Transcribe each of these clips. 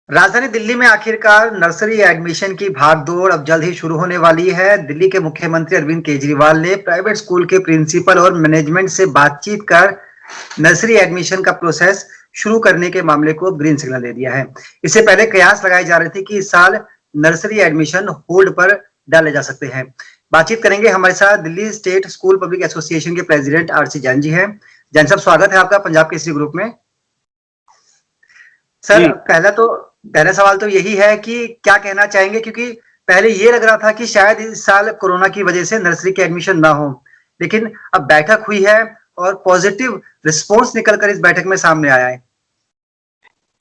राजधानी दिल्ली में आखिरकार नर्सरी एडमिशन की भागदौड़ अब जल्द ही शुरू होने वाली है। दिल्ली के मुख्यमंत्री अरविंद केजरीवाल ने प्राइवेट स्कूल के प्रिंसिपल और मैनेजमेंट से बातचीत कर नर्सरी एडमिशन का प्रोसेस शुरू करने के मामले को ग्रीन सिग्नल दे दिया है। इससे पहले कयास लगाई जा रही थी कि इस साल नर्सरी एडमिशन होल्ड पर डाले जा सकते हैं। बातचीत करेंगे हमारे साथ Delhi state school public association के प्रेसिडेंट आरसी जैन जी हैं। जैन साहब, स्वागत है आपका पंजाब केसरी ग्रुप में। सर, पहला सवाल तो यही है कि क्या कहना चाहेंगे, क्योंकि पहले ये लग रहा था कि शायद इस साल कोरोना की वजह से नर्सरी के एडमिशन ना हो, लेकिन अब बैठक हुई है और पॉजिटिव रिस्पांस निकलकर इस बैठक में सामने आया है।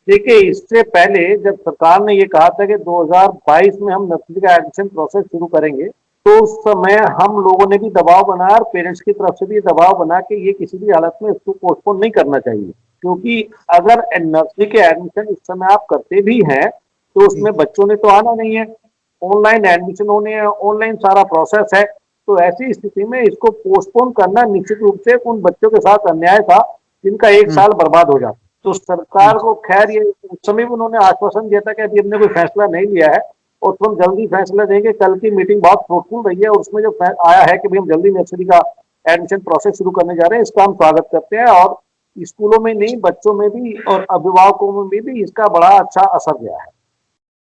देखिए, इससे पहले जब सरकार ने ये कहा था कि 2022 में हम नर्सरी का एडमिशन प्रोसेस शुरू करेंगे, तो उस समय हम लोगों ने भी दबाव बनाया और पेरेंट्स की तरफ से भी दबाव बना कि ये किसी भी हालत में इसको पोस्टपोन नहीं करना चाहिए, क्योंकि अगर नर्सरी के एडमिशन इस समय आप करते भी हैं तो उसमें बच्चों ने तो आना नहीं है, ऑनलाइन एडमिशन होने हैं, ऑनलाइन सारा प्रोसेस है। तो ऐसी स्थिति में इसको पोस्टपोन करना निश्चित रूप से उन बच्चों के साथ अन्याय था जिनका एक साल बर्बाद हो जाता। तो सरकार को खैर ये उस समय भी उन्होंने आश्वासन दिया था कि अभी हमने कोई फैसला नहीं लिया है और तो हम जल्दी फैसला देंगे। कल की मीटिंग बहुत फ्रूटफुल रही है और उसमें जो आया है कि भाई हम जल्दी नर्सरी का एडमिशन प्रोसेस शुरू करने जा रहे हैं, इसका हम स्वागत करते हैं और स्कूलों में नहीं, बच्चों में भी और अभिभावकों में भी इसका बड़ा अच्छा असर गया है।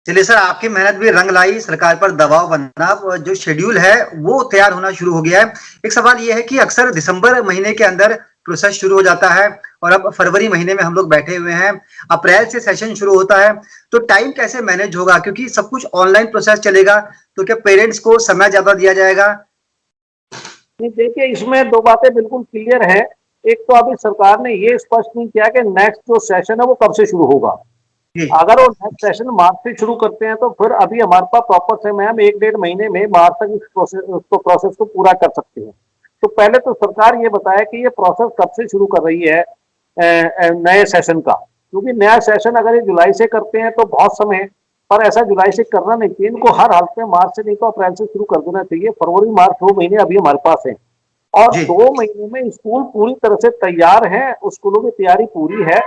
चलिए सर, आपकी मेहनत भी रंग लाई, सरकार पर दबाव बनना, जो शेड्यूल है वो तैयार होना शुरू हो गया है। एक सवाल ये है कि अक्सर दिसंबर महीने के अंदर प्रोसेस शुरू हो जाता है और अब फरवरी महीने में हम लोग बैठे हुए हैं, अप्रैल से सेशन शुरू होता है, तो टाइम कैसे मैनेज होगा? क्योंकि सब कुछ ऑनलाइन प्रोसेस चलेगा, तो क्या पेरेंट्स को समय ज्यादा दिया जाएगा? देखिए, इसमें दो बातें बिल्कुल क्लियर है। एक तो अभी सरकार ने ये स्पष्ट नहीं किया कि नेक्स्ट जो सेशन है वो कब से शुरू होगा। अगर वो नेक्स्ट सेशन मार्च से शुरू करते हैं तो फिर अभी हमारे पास प्रॉपर समय, हम 1-1.5 महीने में मार्च तक इस प्रोसेस को पूरा कर सकते हैं। तो पहले तो सरकार ये बताया कि ये प्रोसेस कब से शुरू कर रही है नए सेशन का, क्योंकि नया सेशन अगर ये जुलाई से करते हैं तो बहुत समय, पर ऐसा जुलाई से करना नहीं चाहिए। इनको हर हालत में मार्च से नहीं तो अप्रैल से शुरू कर देना चाहिए। फरवरी मार्च 2 महीने अभी हमारे पास है और 2 महीने में स्कूल पूरी तरह से तैयार है, स्कूलों की तैयारी पूरी है,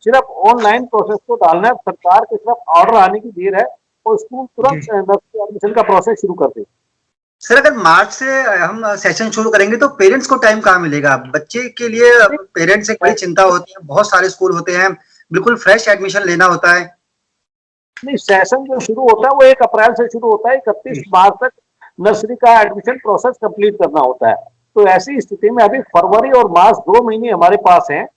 सिर्फ ऑनलाइन प्रोसेस को डालना है। सरकार की तरफ ऑर्डर आने की देर है और स्कूल तुरंत एडमिशन का प्रोसेस शुरू कर दे। सर, अगर मार्च से हम सेशन शुरू करेंगे तो पेरेंट्स को टाइम कहाँ मिलेगा? बच्चे के लिए पेरेंट्स एक बड़ी चिंता होती है, बहुत सारे स्कूल होते हैं, बिल्कुल फ्रेश एडमिशन लेना होता है। नहीं, सेशन जो शुरू होता है वो 1 अप्रैल से शुरू होता है, 31 मार्च तक नर्सरी का एडमिशन प्रोसेस कंप्लीट करना होता है। तो ऐसी स्थिति में अभी फरवरी और मार्च 2 महीने हमारे पास हैं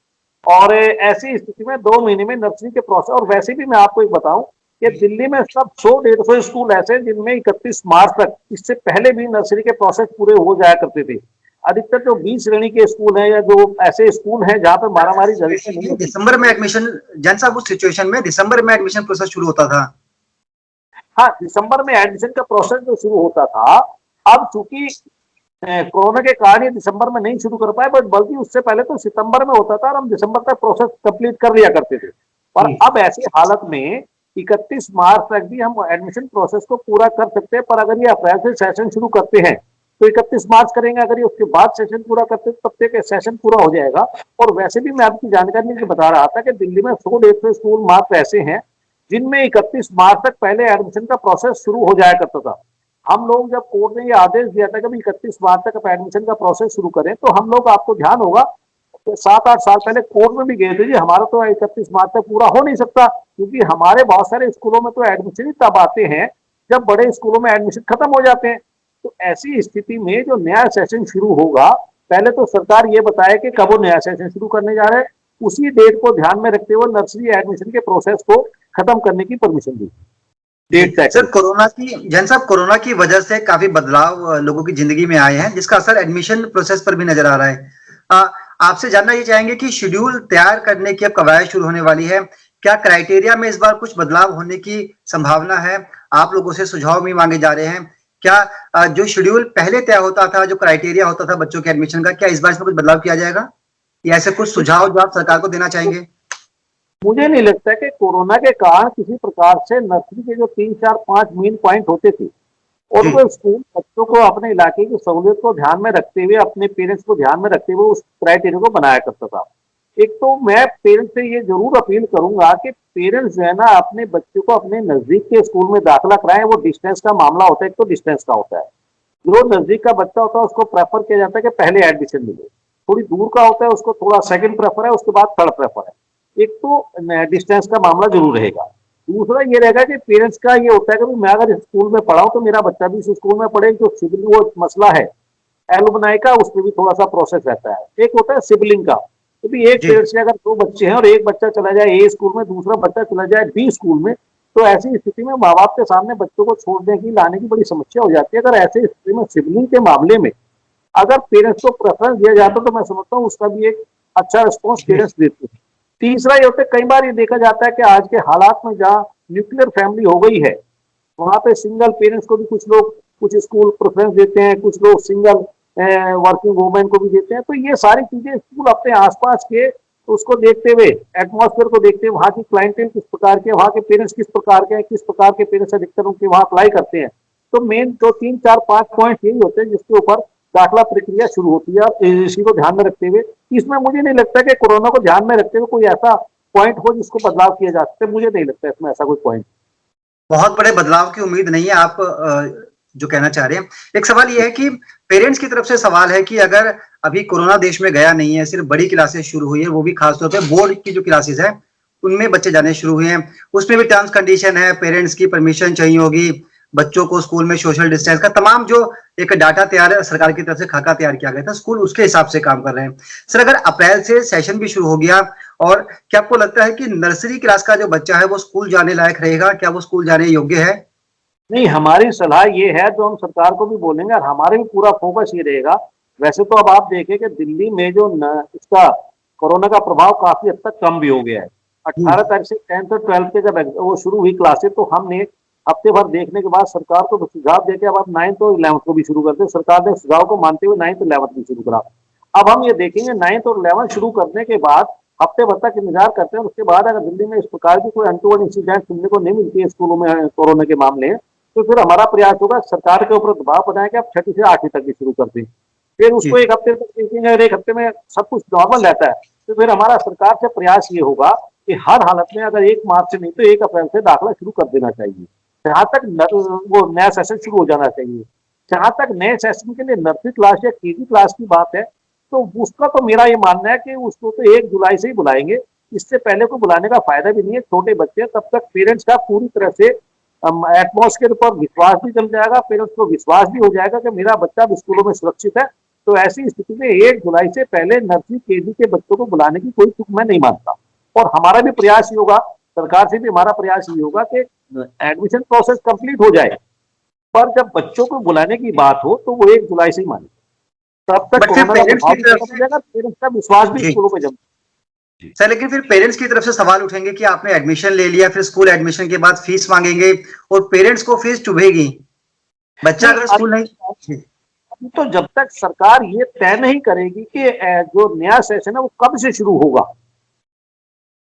और ऐसी स्थिति में 2 महीने में नर्सरी के प्रोसेस। और वैसे भी मैं आपको एक बताऊं कि दिल्ली में सब 100-150 स्कूल ऐसे हैं जिनमें 31 मार्च तक, इससे पहले भी नर्सरी के प्रोसेस पूरे हो जाया करते थे। अधिकतर जो 20 श्रेणी के स्कूल हैं या जो ऐसे स्कूल हैं जहां पर मारामारी जल्दी नहीं, दिसंबर में एडमिशन, जैन साहब, उस सिचुएशन में दिसंबर में एडमिशन प्रोसेस शुरू होता था। हाँ, दिसंबर में एडमिशन का प्रोसेस जो शुरू होता था, अब चूंकि कोरोना के कारण ये दिसंबर में नहीं शुरू कर पाए, बट बल्कि उससे पहले तो सितंबर में होता था और हम दिसंबर तक प्रोसेस कंप्लीट कर लिया करते थे। और अब ऐसी हालत में 31 मार्च तक भी हम एडमिशन प्रोसेस को पूरा कर सकते हैं। पर अगर ये अप्रैल से सेशन शुरू करते हैं तो 31 मार्च करेंगे, अगर ये उसके बाद सेशन पूरा करते हैं तब तक सेशन पूरा हो जाएगा। और वैसे भी मैं आपकी जानकारी में बता रहा था कि दिल्ली में 100-150 स्कूल मात्र ऐसे हैं जिनमें 31 मार्च तक पहले एडमिशन का प्रोसेस शुरू हो जाया करता था। हम लोग जब कोर्ट ने ये आदेश दिया था कि 31 मार्च तक एडमिशन का प्रोसेस शुरू करें, तो हम लोग, आपको ध्यान होगा, तो 7-8 साल पहले कोर्ट में भी गए थे जी, हमारा तो 31 मार्च तक पूरा हो नहीं सकता, क्योंकि हमारे बहुत सारे स्कूलों में तो एडमिशन ही तब आते हैं जब बड़े स्कूलों में एडमिशन खत्म हो जाते हैं। तो ऐसी स्थिति में जो नया सेशन शुरू होगा, पहले तो सरकार ये बताए कि कब वो नया सेशन शुरू करने जा रहे हैं, उसी डेट को ध्यान में रखते हुए नर्सरी एडमिशन के प्रोसेस को खत्म करने की परमिशन दी। सर, जैन साहब, कोरोना की वजह से काफी बदलाव लोगों की जिंदगी में आए हैं, जिसका असर एडमिशन प्रोसेस पर भी नजर आ रहा है। आपसे जानना ये चाहेंगे कि शेड्यूल तैयार करने की अब कवायद शुरू होने वाली है, क्या क्राइटेरिया में इस बार कुछ बदलाव होने की संभावना है? आप लोगों से सुझाव भी मांगे जा रहे हैं। क्या जो शेड्यूल पहले तय होता था, जो क्राइटेरिया होता था बच्चों के एडमिशन का, क्या इस बार इसमें कुछ बदलाव किया जाएगा, या ऐसे कुछ सुझाव जो आप सरकार को देना चाहेंगे? मुझे नहीं लगता कि कोरोना के कारण किसी प्रकार से नर्सरी के जो 3-4-5 मेन पॉइंट होते थे और वो स्कूल बच्चों को अपने इलाके की सहूलियत को ध्यान में रखते हुए, अपने पेरेंट्स को ध्यान में रखते हुए उस क्राइटेरिया को बनाया करता था। एक तो मैं पेरेंट्स से ये जरूर अपील करूंगा कि पेरेंट्स जो है ना अपने बच्चे को अपने नजदीक के स्कूल में दाखिला कराएं। वो डिस्टेंस का मामला होता है, एक तो डिस्टेंस का होता है। जो नजदीक का बच्चा होता है उसको प्रेफर किया जाता है कि पहले एडमिशन मिले। थोड़ी दूर का होता है उसको थोड़ा सेकंड प्रेफर है, उसके बाद थर्ड प्रेफर है। एक तो डिस्टेंस का मामला जरूर रहेगा। दूसरा ये रहेगा कि पेरेंट्स का ये होता है कि मैं अगर इस स्कूल में पढ़ा हूं तो मेरा बच्चा भी इस स्कूल में पढ़े। जो सिविल वो मसला है एलुमनाई का, उसमें भी थोड़ा सा प्रोसेस रहता है। एक होता है सिबलिंग का, तो भी एक जी पेरेंट्स से अगर दो बच्चे हैं और एक बच्चा चला जाए ए स्कूल में, दूसरा बच्चा चला जाए बी स्कूल में, तो ऐसी स्थिति में माँ बाप के सामने बच्चों को छोड़ने की लाने की बड़ी समस्या हो जाती है। अगर ऐसी स्थिति में सिबलिंग के मामले में अगर पेरेंट्स को प्रेफरेंस दिया जाता तो मैं समझता हूँ उसका भी एक अच्छा रिस्पॉन्स जी पेरेंट्स देते हैं। तीसरा ये होता है, कई बार ये देखा जाता है कि आज के हालात में जहाँ न्यूक्लियर फैमिली हो गई है वहां पे सिंगल पेरेंट्स को भी कुछ लोग कुछ स्कूल प्रेफरेंस देते हैं, कुछ लोग सिंगल वर्किंग वुमेन को भी देते हैं। तो ये सारी चीजें स्कूल अपने आसपास के उसको देखते हुए, एटमॉस्फेयर को देखते हुए, वहाँ की क्लाइंटेल किस प्रकार के, वहाँ के पेरेंट्स किस प्रकार के, किस प्रकार के पेरेंट्स अधिकतर उनके वहाँ अप्लाई करते हैं। तो मेन तो 3 4 5 पॉइंट यही होते हैं जिसके ऊपर दाखिला प्रक्रिया शुरू होती है। और इसी को ध्यान में रखते हुए, इसमें मुझे नहीं लगता कि कोरोना को ध्यान में रखते हुए कोई ऐसा पॉइंट हो जिसको बदलाव किया जा सकता है। मुझे नहीं लगता इसमें ऐसा कोई पॉइंट। बहुत बड़े बदलाव की उम्मीद नहीं है आप जो कहना चाह रहे हैं। एक सवाल ये है कि पेरेंट्स की तरफ से सवाल है कि अगर अभी कोरोना देश में गया नहीं है, सिर्फ बड़ी क्लासेस शुरू हुई है, वो भी खासतौर पे बोर्ड की जो क्लासेस है उनमें बच्चे जाने शुरू हुए हैं, उसमें भी टर्म्स कंडीशन है, पेरेंट्स की परमिशन चाहिए होगी, बच्चों को स्कूल में सोशल डिस्टेंस का तमाम जो एक डाटा तैयार सरकार की तरफ से खाका तैयार किया गया था, स्कूल उसके हिसाब से काम कर रहे हैं। सर अगर अप्रैल से सेशन भी शुरू हो गया, और क्या आपको लगता है कि नर्सरी क्लास का जो बच्चा है वो स्कूल जाने लायक रहेगा? क्या वो स्कूल जाने योग्य है? नहीं, हमारी सलाह ये है जो हम सरकार को भी बोलेंगे और हमारे भी पूरा फोकस ये रहेगा। वैसे तो अब आप देखें कि दिल्ली में जो इसका कोरोना का प्रभाव काफी हद तक कम भी हो गया है। 18 तारीख से 10th और 12th के जब वो शुरू हुई क्लासेस, तो हमने हफ्ते भर देखने के बाद सरकार को सुझाव देके अब आप 9th और 11th को भी शुरू करते। सरकार ने सुझाव को मानते हुए 9th 11th भी शुरू करा। अब हम ये देखेंगे 9th और 11th शुरू करने के बाद हफ्ते भर तक इंतजार करते हैं। उसके बाद अगर दिल्ली में इस प्रकार की कोई अनटोवर्ड इंसिडेंट सुनने को नहीं मिलती है स्कूलों में कोरोना के मामले, तो फिर हमारा प्रयास होगा सरकार के ऊपर दबाव बनाए कि आप 6ठी से 8वीं तक भी शुरू कर दें। फिर जी उसको एक हफ्ते तक देखेंगे और एक हफ्ते में सब कुछ नॉर्मल रहता है, तो फिर हमारा सरकार से प्रयास ये होगा कि हर हालत में अगर 1 मार्च से नहीं तो 1 अप्रैल से दाखिला शुरू कर देना चाहिए। जहां तक वो नया सेशन शुरू हो जाना चाहिए। जहां तक नए सेशन के लिए नर्सरी क्लास या केजी क्लास की बात है, तो उसका तो मेरा ये मानना है कि उसको तो 1 जुलाई से ही बुलाएंगे। इससे पहले को बुलाने का फायदा भी नहीं है। छोटे बच्चे, तब तक पेरेंट्स का पूरी तरह से एटमॉस्फेयर पर विश्वास भी चल जाएगा, पेरेंट्स को विश्वास भी हो जाएगा कि मेरा बच्चा भी स्कूलों में सुरक्षित है। तो ऐसी स्थिति में 1 जुलाई से पहले नर्सरी केजी के बच्चों को बुलाने की कोई तुक मैं नहीं मानता। और हमारा भी प्रयास ये होगा, सरकार से भी हमारा प्रयास ये होगा कि एडमिशन प्रोसेस कंप्लीट हो जाए, पर जब बच्चों को बुलाने की बात हो तो वो 1 जुलाई से ही माने। तब तक बट फिर कोरोना का पेरेंट्स प्रभाव की भी तरफ खत्म हो से जाएगा, पेरेंट्स का विश्वास भी जी स्कूलों पे जम। सर, लेकिन फिर पेरेंट्स की तरफ से सवाल उठेंगे कि आपने एडमिशन ले लिया, फिर स्कूल एडमिशन के बाद फीस मांगेंगे और पेरेंट्स को फीस चुभेगी, बच्चा नहीं, अगर स्कूल नहीं जी अभी तो जब तक सरकार ये तय नहीं करेगी कि जो नया सेशन है वो कब से शुरू होगा,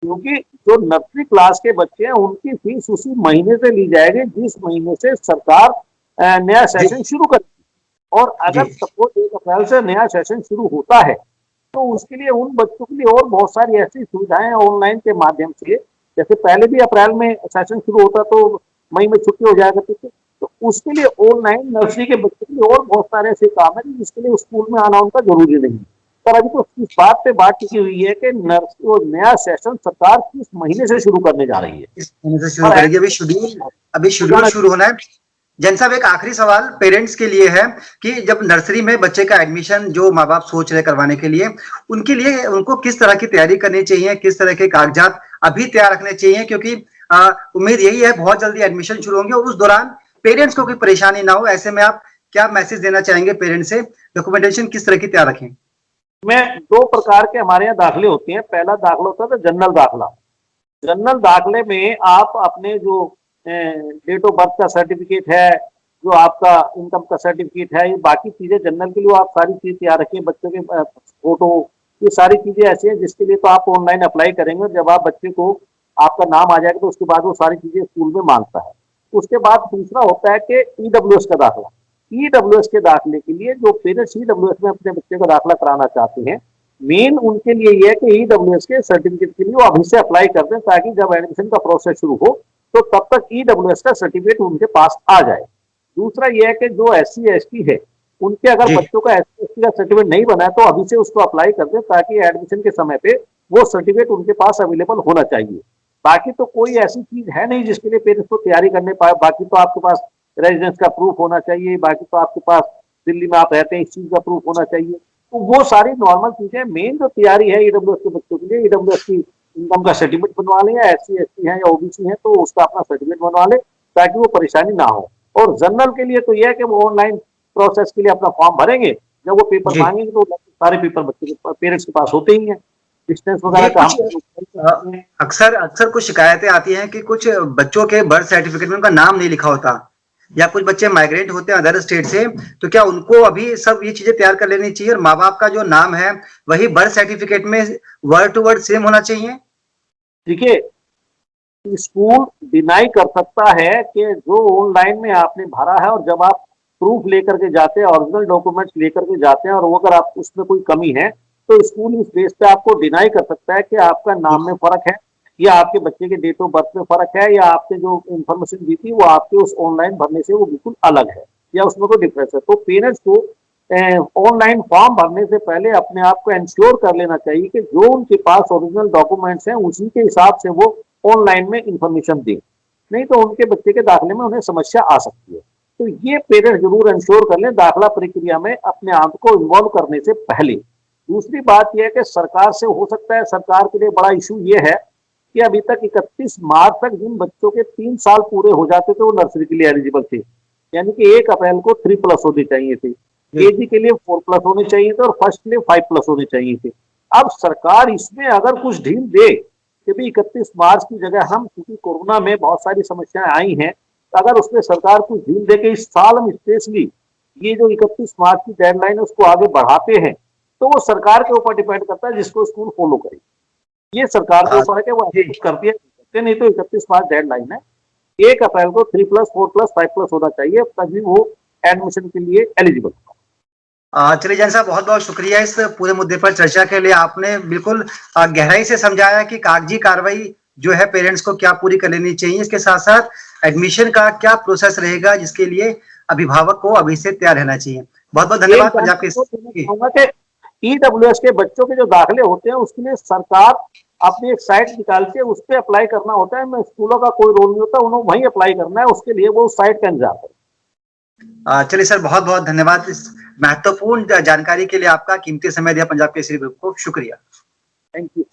क्योंकि जो नर्सरी क्लास के बच्चे हैं उनकी फीस उसी महीने से ली जाएगी जिस महीने से सरकार नया जी सेशन शुरू करेगी। और जी अगर सपोज 1 अप्रैल से नया सेशन शुरू होता है तो उसके लिए उन बच्चों के लिए और बहुत सारी ऐसी सुविधाएं ऑनलाइन के माध्यम से, जैसे पहले भी अप्रैल में सेशन शुरू होता तो मई में छुट्टी हो जाया करती थी, तो उसके लिए ऑनलाइन नर्सरी के बच्चों के लिए और बहुत सारे ऐसे काम है जिसके लिए स्कूल में आना उनका जरूरी नहीं है। पर अभी तो इस बात पे बात टिकी हुई है कि नया सेशन सरकार किस महीने से शुरू करने जा रही है। इस महीने से शुरू और करेगी। अभी शेड्यूल जाना शुरू होना है। जैन साहब, एक आखिरी सवाल पेरेंट्स के लिए है कि जब नर्सरी में बच्चे का एडमिशन जो माँ बाप सोच रहे करवाने के लिए, उनके लिए उनको किस तरह की तैयारी करनी चाहिए, किस तरह के कागजात अभी तैयार रखने चाहिए? क्योंकि उम्मीद यही है बहुत जल्दी एडमिशन शुरू होंगे और उस दौरान पेरेंट्स को कोई परेशानी ना हो। ऐसे में आप क्या मैसेज देना चाहेंगे पेरेंट्स से? डॉक्यूमेंटेशन किस तरह की तैयार रखें? में 2 प्रकार के हमारे यहाँ दाखिले होते हैं। पहला दाखला होता है जनरल दाखला। जनरल दाखले में आप अपने जो डेट ऑफ बर्थ का सर्टिफिकेट है, जो आपका इनकम का सर्टिफिकेट है, ये बाकी चीजें जनरल के लिए आप सारी चीज तैयार रखें। बच्चों के फोटो, ये सारी चीजें ऐसी हैं जिसके लिए तो आप ऑनलाइन अप्लाई करेंगे और जब आप बच्चे को आपका नाम आ जाएगा तो उसके बाद वो सारी चीजें स्कूल में मांगता है। उसके बाद दूसरा होता है कि ईडब्ल्यूएस का दाखला। ईडब्ल्यूएस के दाखिले के लिए जो पेरेंट्स ईडब्ल्यूएस में अपने बच्चे का दाखिला कराना चाहते हैं, मेन उनके लिए ये है कि ईडब्ल्यूएस के सर्टिफिकेट के लिए वो अभी से अप्लाई कर दें, ताकि जब एडमिशन का प्रोसेस शुरू हो तो तब तक ईडब्ल्यूएस का सर्टिफिकेट उनके पास आ जाए। दूसरा ये है कि जो SC ST है, उनके अगर जी बच्चों का SC ST का सर्टिफिकेट नहीं बना है तो अभी से उसको अप्लाई कर दें, ताकि एडमिशन के समय पे वो सर्टिफिकेट उनके पास अवेलेबल होना चाहिए। बाकी तो कोई ऐसी चीज है नहीं जिसके लिए पेरेंट्स को तैयारी करने पाए। बाकी तो आपके पास रेजिडेंस का प्रूफ होना चाहिए, बाकी तो आपके पास दिल्ली में आप रहते हैं इस चीज का प्रूफ होना चाहिए। तो वो सारी नॉर्मल चीजें, मेन जो तैयारी है ईडब्ल्यूएस के बच्चों के लिए, ईडब्ल्यूएस की इनकम का सर्टिफिकेट बनवा लें, या SC ST है या OBC है तो उसका अपना सर्टिफिकेट बनवा ले, ताकि वो परेशानी ना हो। और जनरल के लिए तो यह है कि वो ऑनलाइन प्रोसेस के लिए अपना फॉर्म भरेंगे, जब वो पेपर जी। मांगेंगे तो सारे पेपर बच्चे के पेरेंट्स के पास होते ही हैं। डिस्टेंस वगैरह ये का कुछ अक्सर अक्सर कुछ शिकायतें आती हैं कि कुछ बच्चों के बर्थ सर्टिफिकेट में उनका नाम नहीं लिखा होता, या कुछ बच्चे माइग्रेट होते हैं अदर स्टेट से, तो क्या उनको अभी सब ये चीजें तैयार कर लेनी चाहिए और माँ बाप का जो नाम है वही बर्थ सर्टिफिकेट में वर्ड टू वर्ड सेम होना चाहिए? देखिए, स्कूल डिनाई कर सकता है कि जो ऑनलाइन में आपने भरा है, और जब आप प्रूफ लेकर के जाते हैं, ओरिजिनल डॉक्यूमेंट्स लेकर के जाते हैं, और वो अगर आप उसमें कोई कमी है तो स्कूल इस बेस पे आपको डिनाई कर सकता है कि आपका नाम में फर्क है, या आपके बच्चे के डेट ऑफ बर्थ में फर्क है, या आपने जो इन्फॉर्मेशन दी थी वो आपके उस ऑनलाइन भरने से वो बिल्कुल अलग है, या उसमें कोई डिफरेंस है। तो पेरेंट्स को ऑनलाइन फॉर्म भरने से पहले अपने आप को इंश्योर कर लेना चाहिए कि जो उनके पास ओरिजिनल डॉक्यूमेंट्स हैं उसी के हिसाब से वो ऑनलाइन में इंफॉर्मेशन दें, नहीं तो उनके बच्चे के दाखिले में उन्हें समस्या आ सकती है। तो ये पेरेंट्स जरूर इंश्योर कर लें दाखिला प्रक्रिया में अपने आप को इन्वॉल्व करने से पहले। दूसरी बात यह है कि सरकार से हो सकता है, सरकार के लिए बड़ा इशू ये है कि अभी तक 31 मार्च तक जिन बच्चों के 3 साल पूरे हो जाते थे वो नर्सरी के लिए एलिजिबल थे, यानी कि 1 अप्रैल को 3+ होने चाहिए थे, KG के लिए 4+ होने चाहिए थे, और फर्स्ट के लिए 5+ होने चाहिए थे। अब सरकार इसमें अगर कुछ ढील दे कि भाई 31 मार्च की जगह हम, क्योंकि कोरोना में बहुत सारी समस्याएं आई हैं, तो अगर उसमें सरकार कुछ ढील दे के इस साल हम स्पेशली ये जो 31 मार्च की डेडलाइन है उसको आगे बढ़ाते हैं, तो वो सरकार के ऊपर डिपेंड करता है जिसको स्कूल फॉलो करे। ये सरकार के ऊपर है कि वो ऐसा कुछ करती है, करते नहीं तो 31 मार्च डेडलाइन है, 1 अप्रैल को 3+, 4+, 5+ होना चाहिए, तभी वो एडमिशन के लिए एलिजिबल होगा। चलिए जैन साहब, बहुत बहुत शुक्रिया इस पूरे मुद्दे पर चर्चा के लिए। आपने बिल्कुल गहराई से समझाया कि कागजी कार्रवाई जो है पेरेंट्स को क्या पूरी कर लेनी चाहिए, इसके साथ साथ एडमिशन का क्या प्रोसेस रहेगा जिसके लिए अभिभावक को अभी से तैयार रहना चाहिए। बहुत बहुत धन्यवाद पंजाब के। ईडब्ल्यूएस के बच्चों के जो दाखिले होते हैं उसके लिए सरकार अपनी एक साइट निकाल के उस पर अप्लाई करना होता है, मैं स्कूलों का कोई रोल नहीं होता, उन्हें वहीं अप्लाई करना है, उसके लिए वो साइट का इंतजार करें। चलिए सर, बहुत बहुत धन्यवाद इस महत्वपूर्ण जानकारी के लिए। आपका कीमती समय दिया पंजाब केसरी ग्रुप को, शुक्रिया। Thank you.